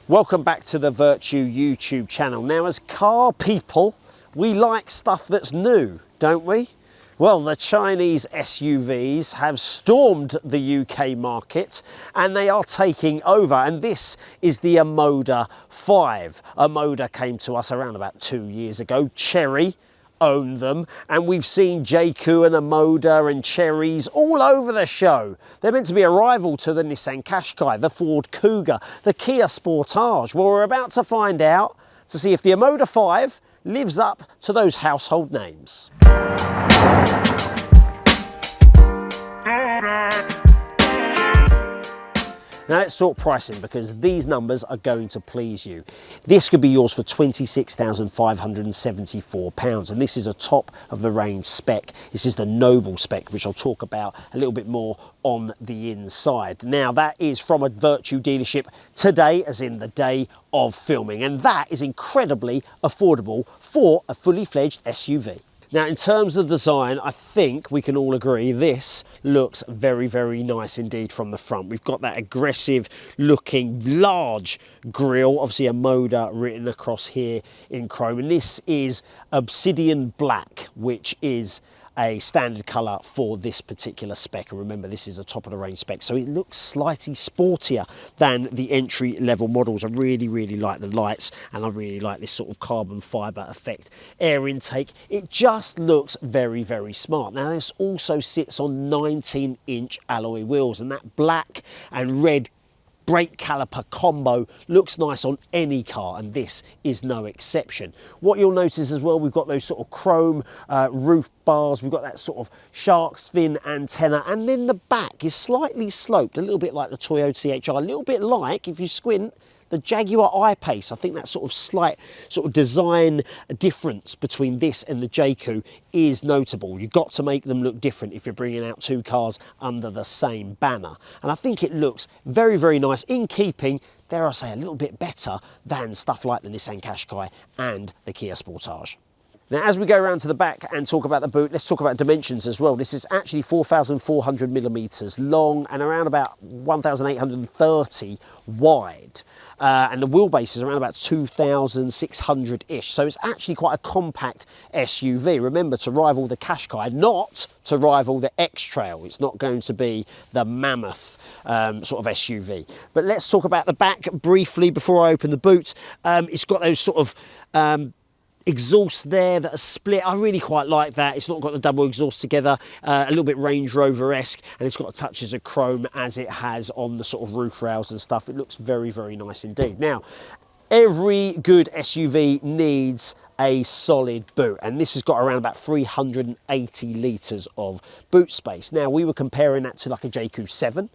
Welcome back to the Vertu YouTube channel. Now, as car people, we like stuff that's new, don't we? Well, the Chinese SUVs have stormed the UK market and they are taking over. And this is the Omoda 5. Omoda came to us around about 2 years ago. Chery own them, and we've seen JQ and Omoda and Cherries all over the show. They're meant to be a rival to the Nissan Qashqai, the Ford Kuga, the Kia Sportage. Well, we're about to find out to see if the Omoda 5 lives up to those household names. Now let's talk pricing, because these numbers are going to please you. This could be yours for £26,574, and this is a top of the range spec. This is the Noble spec, which I'll talk about a little bit more on the inside. Now that is from a Vertu dealership today, as in the day of filming, and that is incredibly affordable for a fully fledged SUV. Now, in terms of design, I think we can all agree this looks very, very nice indeed from the front. We've got that aggressive looking large grille, obviously Omoda written across here in chrome, and this is obsidian black, which is a standard colour for this particular spec. And remember, this is a top of the range spec, so it looks slightly sportier than the entry level models. I really, really like the lights, and I really like this sort of carbon fibre effect air intake. It just looks very, very smart. Now, this also sits on 19-inch alloy wheels, and that black and red brake caliper combo looks nice on any car, and this is no exception. What you'll notice as well, we've got those sort of chrome roof bars, we've got that sort of shark's fin antenna, and then the back is slightly sloped, a little bit like the Toyota CHR, a little bit like, if you squint, the Jaguar I-Pace. I think that sort of slight sort of design difference between this and the JQ is notable. You've got to make them look different if you're bringing out two cars under the same banner. And I think it looks very, very nice, in keeping, dare I say, a little bit better than stuff like the Nissan Qashqai and the Kia Sportage. Now, as we go around to the back and talk about the boot, let's talk about dimensions as well. This is actually 4,400 millimetres long and around about 1,830 wide. And the wheelbase is around about 2,600-ish. So it's actually quite a compact SUV. Remember, to rival the Qashqai, not to rival the X-Trail. It's not going to be the mammoth sort of SUV. But let's talk about the back briefly before I open the boot. It's got those sort of exhaust there that are split. I really quite like that. It's not got the double exhaust together, a little bit Range Rover-esque, and it's got touches of chrome as it has on the sort of roof rails and stuff. It looks very, very nice indeed. Now, every good SUV needs a solid boot, and this has got around about 380 litres of boot space. Now, we were comparing that to like a JQ7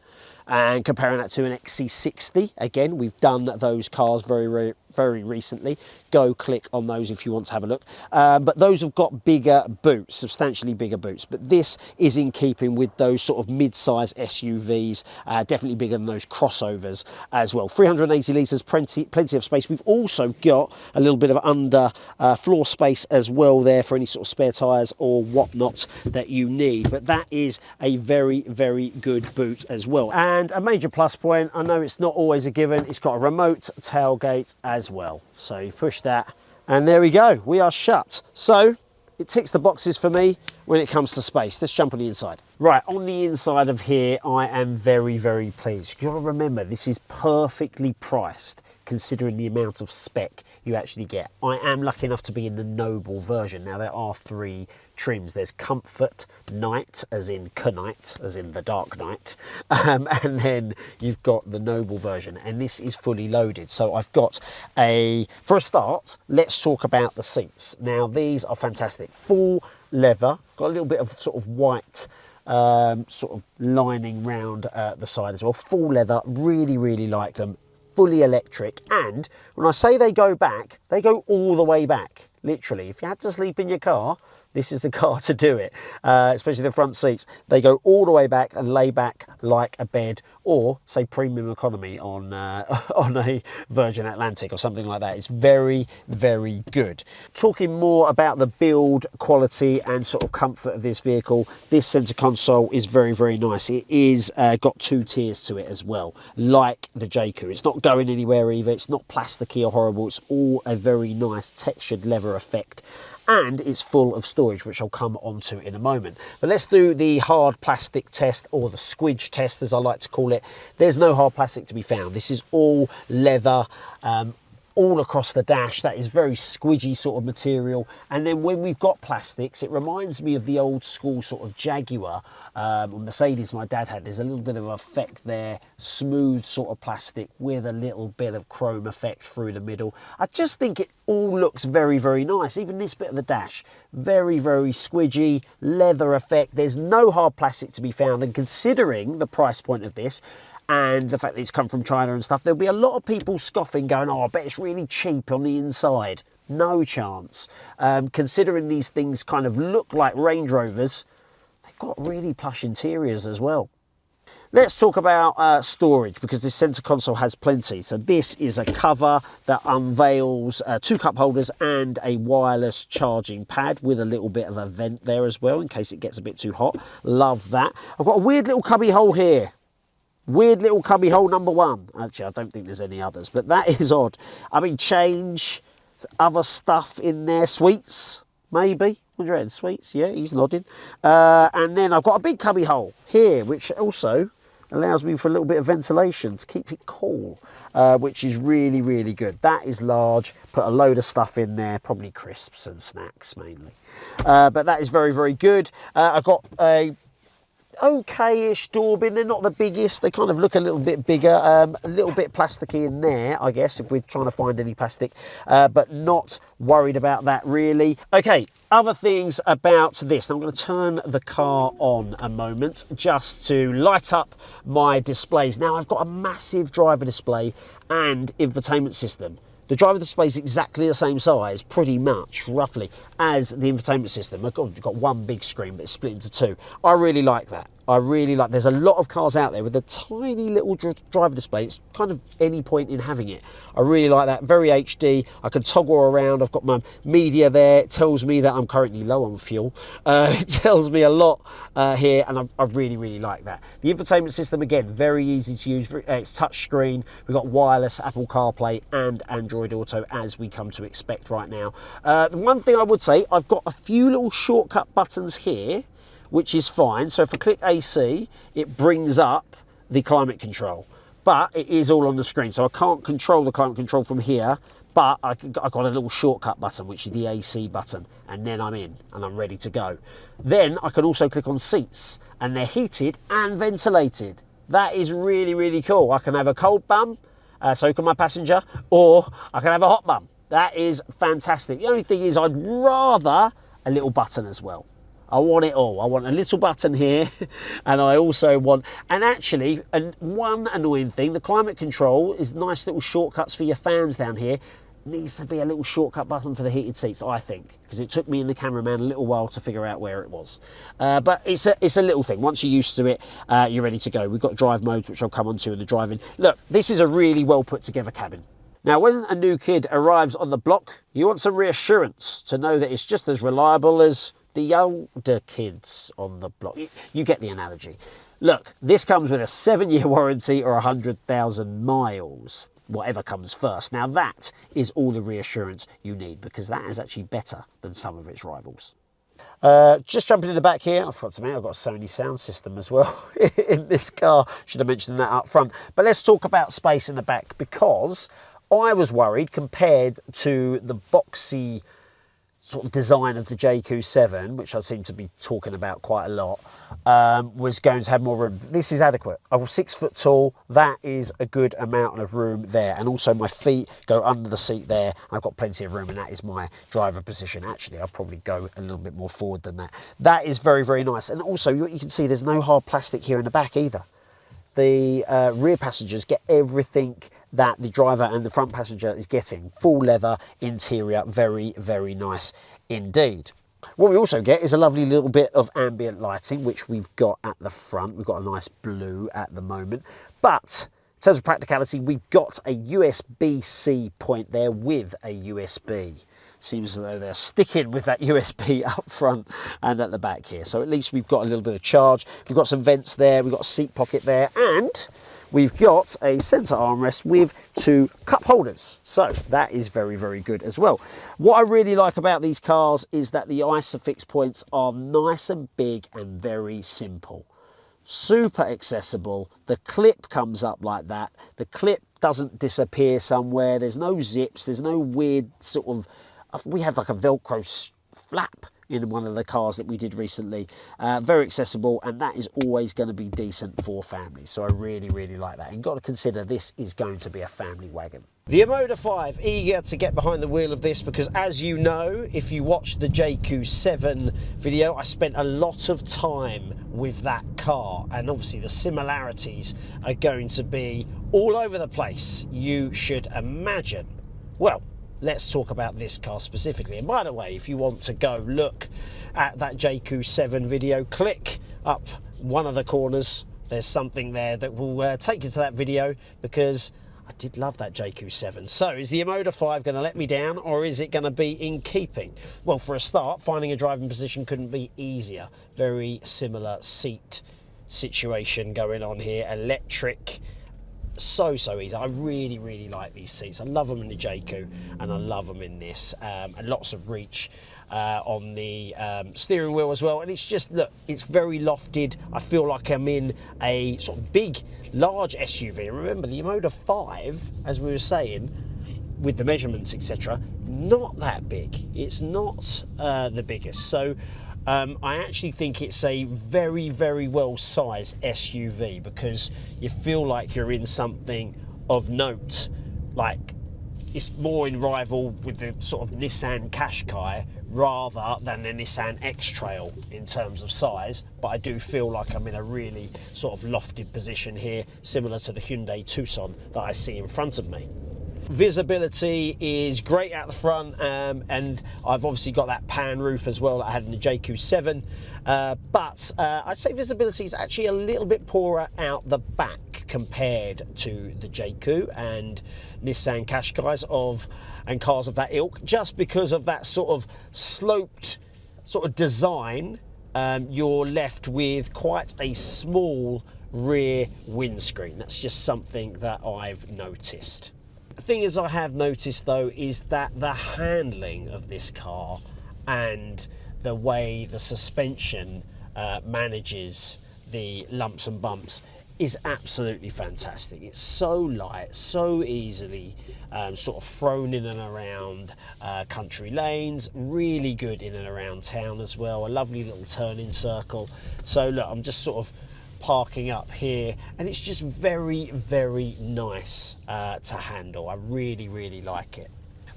and comparing that to an XC60. Again, we've done those cars very, very recently. Go click on those if you want to have a look. But those have got bigger boots, substantially bigger boots. But this is in keeping with those sort of mid-size SUVs, definitely bigger than those crossovers as well. 380 litres, plenty of space. We've also got a little bit of under floor space as well there for any sort of spare tyres or whatnot that you need. But that is a very, very good boot as well. And a major plus point, I know it's not always a given, it's got a remote tailgate as well. So you push that and there we go, we are shut. So it ticks the boxes for me when it comes to space. Let's jump on the inside. Right, on the inside of here, I am very, very pleased. You've got to remember, this is perfectly priced considering the amount of spec you actually get. I am lucky enough to be in the Noble version. Now, there are three trims. There's Comfort, Night, as in Knight, as in the Dark Knight, and then you've got the Noble version, and this is fully loaded. So I've got for a start, let's talk about the seats. Now, these are fantastic. Full leather, got a little bit of sort of white sort of lining round the side as well. Full leather, really, really like them. Fully electric, and when I say they go back, they go all the way back. Literally, if you had to sleep in your car, this is the car to do it, especially the front seats. They go all the way back and lay back like a bed, or say premium economy on on a Virgin Atlantic or something like that. It's very, very good. Talking more about the build quality and sort of comfort of this vehicle, this centre console is very, very nice. It is got 2 tiers to it as well, like the JQ. It's not going anywhere either. It's not plasticky or horrible. It's all a very nice textured leather effect, and it's full of storage, which I'll come onto in a moment. But let's do the hard plastic test, or the squidge test as I like to call it. There's no hard plastic to be found. This is all leather, all across the dash. That is very squidgy sort of material. And then when we've got plastics, it reminds me of the old school sort of Jaguar or Mercedes my dad had. There's a little bit of effect there, smooth sort of plastic with a little bit of chrome effect through the middle. I just think it all looks very, very nice. Even this bit of the dash, very, very squidgy, leather effect. There's no hard plastic to be found, and considering the price point of this, and the fact that it's come from China and stuff, there'll be a lot of people scoffing, going, oh, I bet it's really cheap on the inside. No chance. Considering these things kind of look like Range Rovers, they've got really plush interiors as well. Let's talk about storage, because this centre console has plenty. So this is a cover that unveils 2 cup holders and a wireless charging pad with a little bit of a vent there as well, in case it gets a bit too hot. Love that. I've got a weird little cubby hole here. Weird little cubby hole number 1. Actually, I don't think there's any others, but that is odd. I mean, change, other stuff in there, sweets, maybe. What do you reckon? Sweets? Yeah, he's nodding. And then I've got a big cubby hole here, which also allows me for a little bit of ventilation to keep it cool, which is really, really good. That is large. Put a load of stuff in there, probably crisps and snacks mainly. But that is very, very good. I've got a okay-ish door bin. They're not the biggest. They kind of look a little bit bigger, a little bit plasticky in there, I guess, if we're trying to find any plastic, but not worried about that really. Okay, other things about this. I'm going to turn the car on a moment just to light up my displays. Now, I've got a massive driver display and infotainment system. The driver display is exactly the same size, pretty much, roughly, as the infotainment system. I've got one big screen, but it's split into 2. I really like that. I really like, there's a lot of cars out there with a tiny little driver display. It's kind of any point in having it. I really like that, very HD. I can toggle around. I've got my media there. It tells me that I'm currently low on fuel. It tells me a lot here, and I really, really like that. The infotainment system, again, very easy to use. It's touch screen. We've got wireless Apple CarPlay and Android Auto, as we come to expect right now. The one thing I would say, I've got a few little shortcut buttons here, which is fine. So if I click AC, it brings up the climate control, but it is all on the screen. So I can't control the climate control from here, but I've got a little shortcut button, which is the AC button, and then I'm in and I'm ready to go. Then I can also click on seats, and they're heated and ventilated. That is really, really cool. I can have a cold bum, so can my passenger, or I can have a hot bum. That is fantastic. The only thing is I'd rather a little button as well. I want it all. I want a little button here, and I also want, and actually, one annoying thing, the climate control is nice little shortcuts for your fans down here. Needs to be a little shortcut button for the heated seats, I think, because it took me and the cameraman a little while to figure out where it was. But it's a little thing. Once you're used to it, you're ready to go. We've got drive modes, which I'll come on to in the driving. Look, this is a really well put together cabin. Now, when a new kid arrives on the block, you want some reassurance to know that it's just as reliable as the older kids on the block. You get the analogy. Look, this comes with a 7-year warranty or 100,000 miles, whatever comes first. Now that is all the reassurance you need, because that is actually better than some of its rivals. Just jumping in the back here, I forgot to mention I've got a Sony sound system as well in this car. Should have mentioned that up front. But let's talk about space in the back, because I was worried, compared to the boxy sort of design of the JQ7, which I seem to be talking about quite a lot, was going to have more room. This is adequate. I'm 6 foot tall. That is a good amount of room there. And also my feet go under the seat there. I've got plenty of room, and that is my driver position. Actually, I'll probably go a little bit more forward than that. That is very, very nice. And also, you can see there's no hard plastic here in the back either. The rear passengers get everything that the driver and the front passenger is getting. Full leather interior, very, very nice indeed. What we also get is a lovely little bit of ambient lighting, which we've got at the front. We've got a nice blue at the moment. But in terms of practicality, we've got a USB-C point there with a USB. Seems as though they're sticking with that USB up front and at the back here. So at least we've got a little bit of charge. We've got some vents there, we've got a seat pocket there, and we've got a centre armrest with 2 cup holders. So that is very, very good as well. What I really like about these cars is that the ISOFIX points are nice and big and very simple. Super accessible. The clip comes up like that. The clip doesn't disappear somewhere. There's no zips. There's no weird sort of... We had like a Velcro flap in one of the cars that we did recently. Very accessible, and that is always going to be decent for families. So I really, really like that. And you've got to consider this is going to be a family wagon. The Omoda 5, eager to get behind the wheel of this because, as you know, if you watch the JQ7 video, I spent a lot of time with that car, and obviously the similarities are going to be all over the place, you should imagine. Well, let's talk about this car specifically. And by the way, if you want to go look at that JQ7 video, click up one of the corners. There's something there that will take you to that video, because I did love that JQ7. So is the Omoda 5 going to let me down, or is it going to be in keeping? Well, for a start, finding a driving position couldn't be easier. Very similar seat situation going on here. Electric. So easy. I really, really like these seats. I love them in the JQ and I love them in this, and lots of reach on the steering wheel as well. And it's just, look, it's very lofted. I feel like I'm in a sort of big, large SUV. Remember, the Omoda 5, as we were saying, with the measurements, etc., not that big. It's not the biggest. So I actually think it's a very, very well sized SUV, because you feel like you're in something of note. Like, it's more in rival with the sort of Nissan Qashqai rather than the Nissan X-Trail in terms of size, but I do feel like I'm in a really sort of lofted position here, similar to the Hyundai Tucson that I see in front of me. Visibility is great out the front, and I've obviously got that pan roof as well that I had in the JQ7, but I'd say visibility is actually a little bit poorer out the back compared to the JQ and Nissan Qashqais and cars of that ilk, just because of that sort of sloped sort of design. You're left with quite a small rear windscreen. That's just something that I've noticed. The thing is, I have noticed though, is that the handling of this car and the way the suspension manages the lumps and bumps is absolutely fantastic. It's so light, so easily sort of thrown in and around country lanes, really good in and around town as well. A lovely little turning circle. So look, I'm just sort of parking up here, and it's just very, very nice to handle. I really, really like it.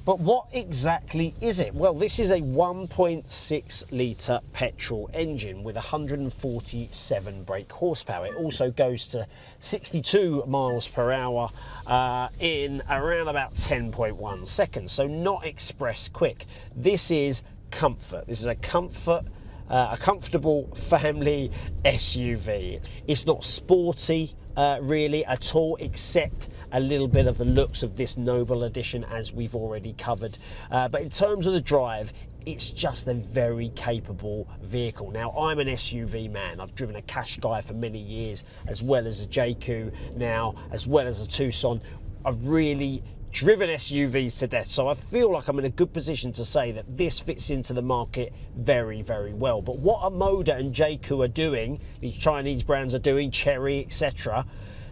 But what exactly is it? Well, this is a 1.6 litre petrol engine with 147 brake horsepower. It also goes to 62 miles per hour in around about 10.1 seconds. So not express quick. This is comfort. This is a comfortable family SUV. It's not sporty really at all, except a little bit of the looks of this Noble Edition, as we've already covered. But in terms of the drive, it's just a very capable vehicle. Now, I'm an SUV man. I've driven a Qashqai for many years, as well as a JQ now, as well as a Tucson. I've really driven SUVs to death, so I feel like I'm in a good position to say that this fits into the market very, very well. But what Omoda and JQ are doing, these Chinese brands are doing, Chery, etc.,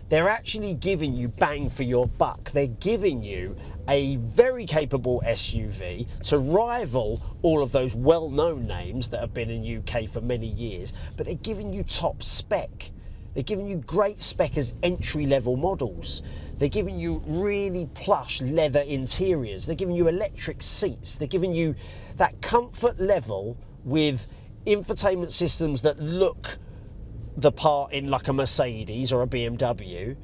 they're actually giving you bang for your buck. They're giving you a very capable SUV to rival all of those well-known names that have been in UK for many years, but they're giving you top spec. They're giving you great spec as entry-level models. They're giving you really plush leather interiors. They're giving you electric seats. They're giving you that comfort level with infotainment systems that look the part in like a Mercedes or a BMW.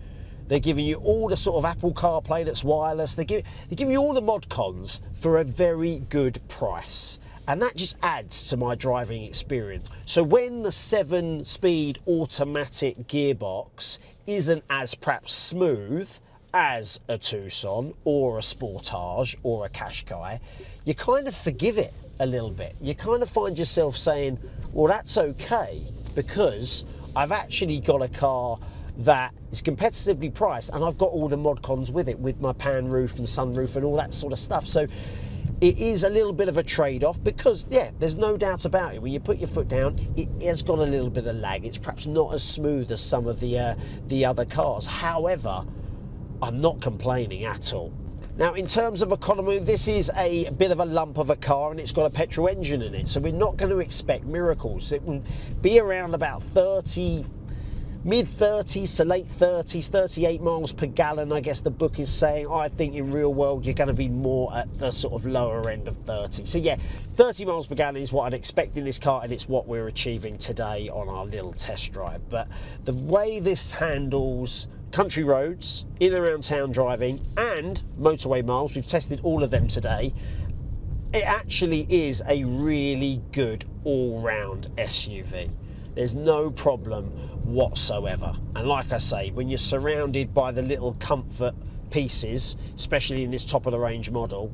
They're giving you all the sort of Apple CarPlay that's wireless. They're giving you all the mod cons for a very good price. and that just adds to my driving experience. So when the 7-speed automatic gearbox isn't as perhaps smooth as a Tucson or a Sportage or a Qashqai, you kind of forgive it a little bit. You kind of find yourself saying, well, that's okay, because I've actually got a car that is competitively priced and I've got all the mod cons with it, with my pan roof and sunroof and all that sort of stuff. So it is a little bit of a trade-off, because yeah, there's no doubt about it, when you put your foot down, it has got a little bit of lag. It's perhaps not as smooth as some of the other cars. However, I'm not complaining at all. Now, in terms of economy, this is a bit of a lump of a car, and it's got a petrol engine in it, so we're not going to expect miracles. It will be around about 30, mid-30s to late 30s, 38 miles per gallon, I guess the book is saying. I think in real world you're going to be more at the sort of lower end of 30. So yeah, 30 miles per gallon is what I'd expect in this car, and it's what we're achieving today on our little test drive. But the way this handles country roads, in and around town driving, and motorway miles, we've tested all of them today, it actually is a really good all-round SUV. There's no problem whatsoever. And like I say, when you're surrounded by the little comfort pieces, especially in this top of the range model,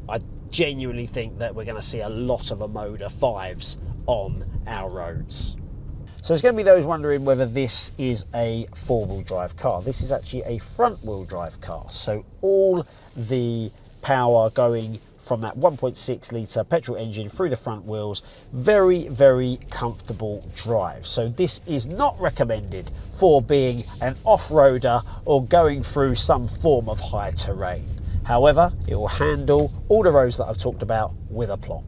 I genuinely think that we're going to see a lot of Omoda 5s on our roads. So there's going to be those wondering whether this is a four-wheel drive car. This is actually a front-wheel drive car. So all the power going from that 1.6 litre petrol engine through the front wheels. Very, very comfortable drive. So this is not recommended for being an off-roader or going through some form of high terrain. However, it will handle all the roads that I've talked about with aplomb.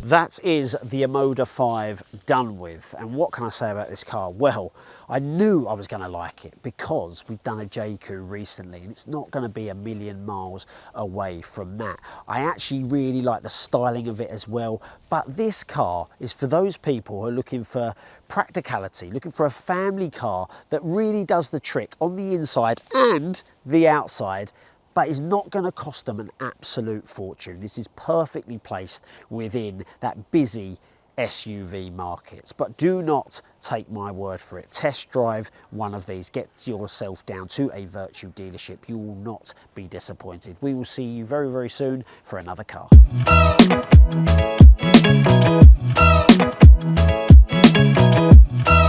That is the Omoda 5 done with. And what can I say about this car? Well, I knew I was going to like it because we've done a JQ recently, and it's not going to be a million miles away from that. I actually really like the styling of it as well. But this car is for those people who are looking for practicality, looking for a family car that really does the trick on the inside and the outside, but is not going to cost them an absolute fortune. This is perfectly placed within that busy SUV market. But do not take my word for it. Test drive one of these. Get yourself down to a Vertu dealership. You will not be disappointed. We will see you very, very soon for another car.